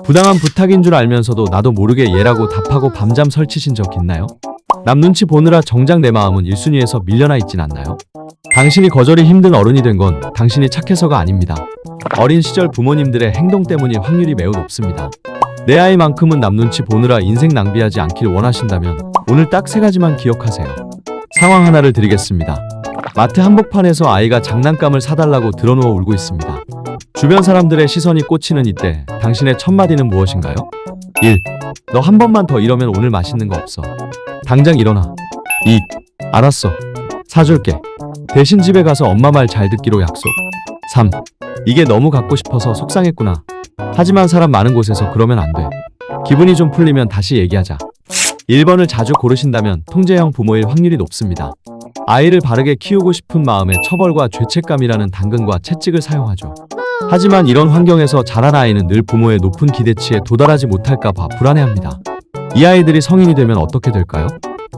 부당한 부탁인 줄 알면서도 나도 모르게 얘라고 답하고 밤잠 설치신 적 있나요? 남 눈치 보느라 정작 내 마음은 1순위에서 밀려나 있진 않나요? 당신이 거절이 힘든 어른이 된 건 당신이 착해서가 아닙니다. 어린 시절 부모님들의 행동 때문일 확률이 매우 높습니다. 내 아이만큼은 남 눈치 보느라 인생 낭비하지 않길 원하신다면 오늘 딱 3가지만 기억하세요. 상황 하나를 드리겠습니다. 마트 한복판에서 아이가 장난감을 사달라고 드러누워 울고 있습니다. 주변 사람들의 시선이 꽂히는 이때 당신의 첫 마디는 무엇인가요? 1. 너 한 번만 더 이러면 오늘 맛있는 거 없어. 당장 일어나. 2. 알았어. 사줄게. 대신 집에 가서 엄마 말 잘 듣기로 약속. 3. 이게 너무 갖고 싶어서 속상했구나. 하지만 사람 많은 곳에서 그러면 안 돼. 기분이 좀 풀리면 다시 얘기하자. 1번을 자주 고르신다면 통제형 부모일 확률이 높습니다. 아이를 바르게 키우고 싶은 마음에 처벌과 죄책감이라는 당근과 채찍을 사용하죠. 하지만 이런 환경에서 자란 아이는 늘 부모의 높은 기대치에 도달하지 못할까봐 불안해합니다. 이 아이들이 성인이 되면 어떻게 될까요?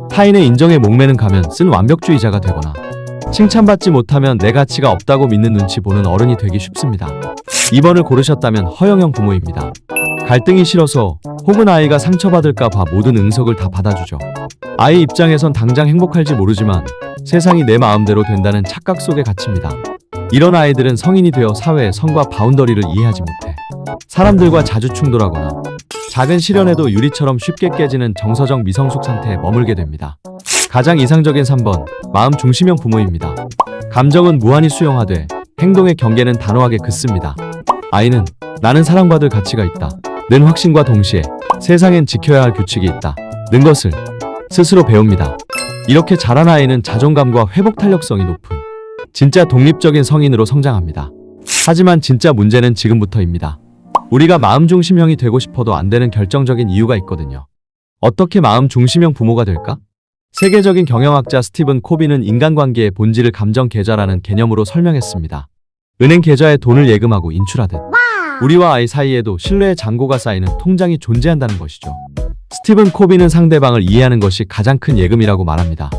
타인의 인정에 목매는 가면 쓴 완벽주의자가 되거나 칭찬받지 못하면 내 가치가 없다고 믿는 눈치 보는 어른이 되기 쉽습니다. 2번을 고르셨다면 허영형 부모입니다. 갈등이 싫어서 혹은 아이가 상처받을까봐 모든 응석을 다 받아주죠. 아이 입장에선 당장 행복할지 모르지만 세상이 내 마음대로 된다는 착각 속에 갇힙니다. 이런 아이들은 성인이 되어 사회의 선과 바운더리를 이해하지 못해 사람들과 자주 충돌하거나 작은 시련에도 유리처럼 쉽게 깨지는 정서적 미성숙 상태에 머물게 됩니다. 가장 이상적인 3번, 마음 중심형 부모입니다. 감정은 무한히 수용하되 행동의 경계는 단호하게 긋습니다. 아이는 나는 사랑받을 가치가 있다 는 확신과 동시에 세상엔 지켜야 할 규칙이 있다 는 것을 스스로 배웁니다. 이렇게 자란 아이는 자존감과 회복 탄력성이 높은 진짜 독립적인 성인으로 성장합니다. 하지만 진짜 문제는 지금부터입니다. 우리가 마음 중심형이 되고 싶어도 안 되는 결정적인 이유가 있거든요. 어떻게 마음 중심형 부모가 될까? 세계적인 경영학자 스티븐 코비는 인간관계의 본질을 감정 계좌라는 개념으로 설명했습니다. 은행 계좌에 돈을 예금하고 인출하듯 우리와 아이 사이에도 신뢰의 잔고가 쌓이는 통장이 존재한다는 것이죠. 스티븐 코비는 상대방을 이해하는 것이 가장 큰 예금이라고 말합니다.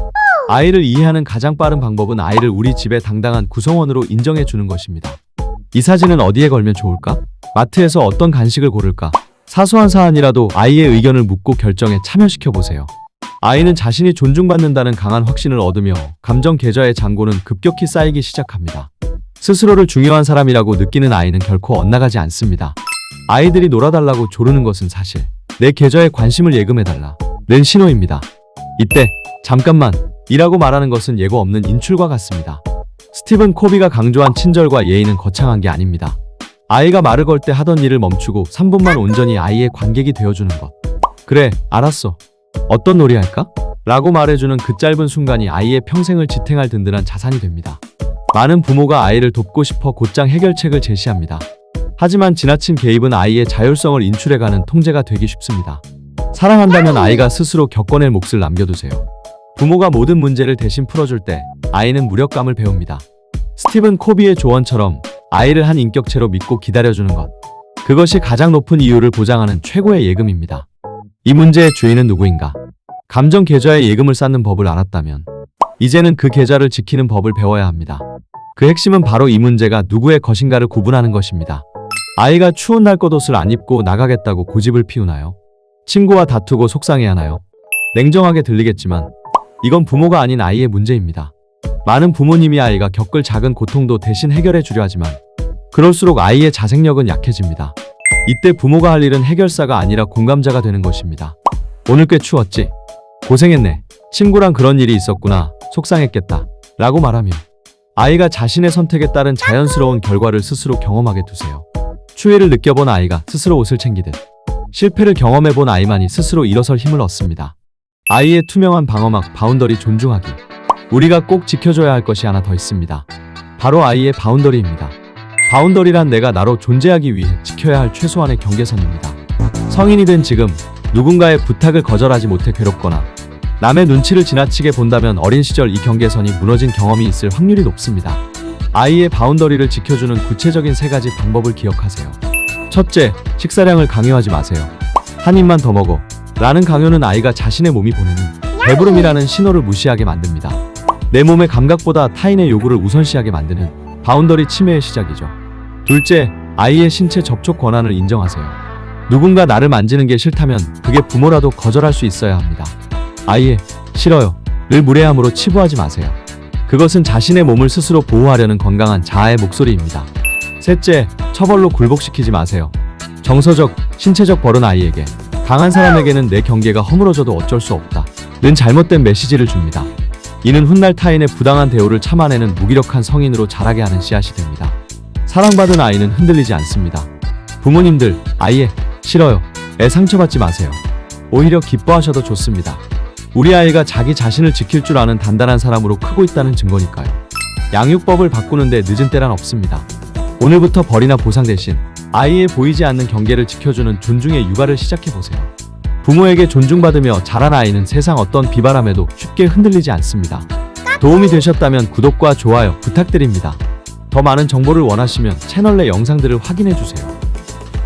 아이를 이해하는 가장 빠른 방법은 아이를 우리 집의 당당한 구성원으로 인정해 주는 것입니다. 이 사진은 어디에 걸면 좋을까? 마트에서 어떤 간식을 고를까? 사소한 사안이라도 아이의 의견을 묻고 결정에 참여시켜 보세요. 아이는 자신이 존중받는다는 강한 확신을 얻으며 감정 계좌의 잔고는 급격히 쌓이기 시작합니다. 스스로를 중요한 사람이라고 느끼는 아이는 결코 엇나가지 않습니다. 아이들이 놀아달라고 조르는 것은 사실 내 계좌에 관심을 예금해달라 는 신호입니다. 이때 잠깐만 이라고 말하는 것은 예고 없는 인출과 같습니다. 스티븐 코비가 강조한 친절과 예의는 거창한 게 아닙니다. 아이가 말을 걸 때 하던 일을 멈추고 3분만 온전히 아이의 관객이 되어주는 것. 그래, 알았어. 어떤 놀이 할까? 라고 말해주는 그 짧은 순간이 아이의 평생을 지탱할 든든한 자산이 됩니다. 많은 부모가 아이를 돕고 싶어 곧장 해결책을 제시합니다. 하지만 지나친 개입은 아이의 자율성을 인출해가는 통제가 되기 쉽습니다. 사랑한다면 아이가 스스로 겪어낼 몫을 남겨두세요. 부모가 모든 문제를 대신 풀어줄 때 아이는 무력감을 배웁니다. 스티븐 코비의 조언처럼 아이를 한 인격체로 믿고 기다려주는 것. 그것이 가장 높은 이유를 보장하는 최고의 예금입니다. 이 문제의 주인은 누구인가? 감정 계좌에 예금을 쌓는 법을 알았다면 이제는 그 계좌를 지키는 법을 배워야 합니다. 그 핵심은 바로 이 문제가 누구의 것인가를 구분하는 것입니다. 아이가 추운 날 겉옷을 안 입고 나가겠다고 고집을 피우나요? 친구와 다투고 속상해하나요? 냉정하게 들리겠지만 이건 부모가 아닌 아이의 문제입니다. 많은 부모님이 아이가 겪을 작은 고통도 대신 해결해 주려 하지만 그럴수록 아이의 자생력은 약해집니다. 이때 부모가 할 일은 해결사가 아니라 공감자가 되는 것입니다. 오늘 꽤 추웠지? 고생했네. 친구랑 그런 일이 있었구나. 속상했겠다. 라고 말하며 아이가 자신의 선택에 따른 자연스러운 결과를 스스로 경험하게 두세요. 추위를 느껴본 아이가 스스로 옷을 챙기듯 실패를 경험해본 아이만이 스스로 일어설 힘을 얻습니다. 아이의 투명한 방어막 바운더리 존중하기. 우리가 꼭 지켜줘야 할 것이 하나 더 있습니다. 바로 아이의 바운더리입니다. 바운더리란 내가 나로 존재하기 위해 지켜야 할 최소한의 경계선입니다. 성인이 된 지금 누군가의 부탁을 거절하지 못해 괴롭거나 남의 눈치를 지나치게 본다면 어린 시절 이 경계선이 무너진 경험이 있을 확률이 높습니다. 아이의 바운더리를 지켜주는 구체적인 3가지 방법을 기억하세요. 첫째, 식사량을 강요하지 마세요. 한 입만 더 먹어 라는 강요는 아이가 자신의 몸이 보내는 배부름이라는 신호를 무시하게 만듭니다. 내 몸의 감각보다 타인의 요구를 우선시하게 만드는 바운더리 침해의 시작이죠. 둘째, 아이의 신체 접촉 권한을 인정하세요. 누군가 나를 만지는 게 싫다면 그게 부모라도 거절할 수 있어야 합니다. 아이의 싫어요 를 무례함으로 치부하지 마세요. 그것은 자신의 몸을 스스로 보호하려는 건강한 자아의 목소리입니다. 셋째, 처벌로 굴복시키지 마세요. 정서적, 신체적 벌은 아이에게, 강한 사람에게는 내 경계가 허물어져도 어쩔 수 없다 는 잘못된 메시지를 줍니다. 이는 훗날 타인의 부당한 대우를 참아내는 무기력한 성인으로 자라게 하는 씨앗이 됩니다. 사랑받은 아이는 흔들리지 않습니다. 부모님들, 아이의 싫어요 에 상처받지 마세요. 오히려 기뻐하셔도 좋습니다. 우리 아이가 자기 자신을 지킬 줄 아는 단단한 사람으로 크고 있다는 증거니까요. 양육법을 바꾸는데 늦은 때란 없습니다. 오늘부터 벌이나 보상 대신 아이의 보이지 않는 경계를 지켜주는 존중의 육아를 시작해보세요. 부모에게 존중받으며 자란 아이는 세상 어떤 비바람에도 쉽게 흔들리지 않습니다. 도움이 되셨다면 구독과 좋아요 부탁드립니다. 더 많은 정보를 원하시면 채널 내 영상들을 확인해주세요.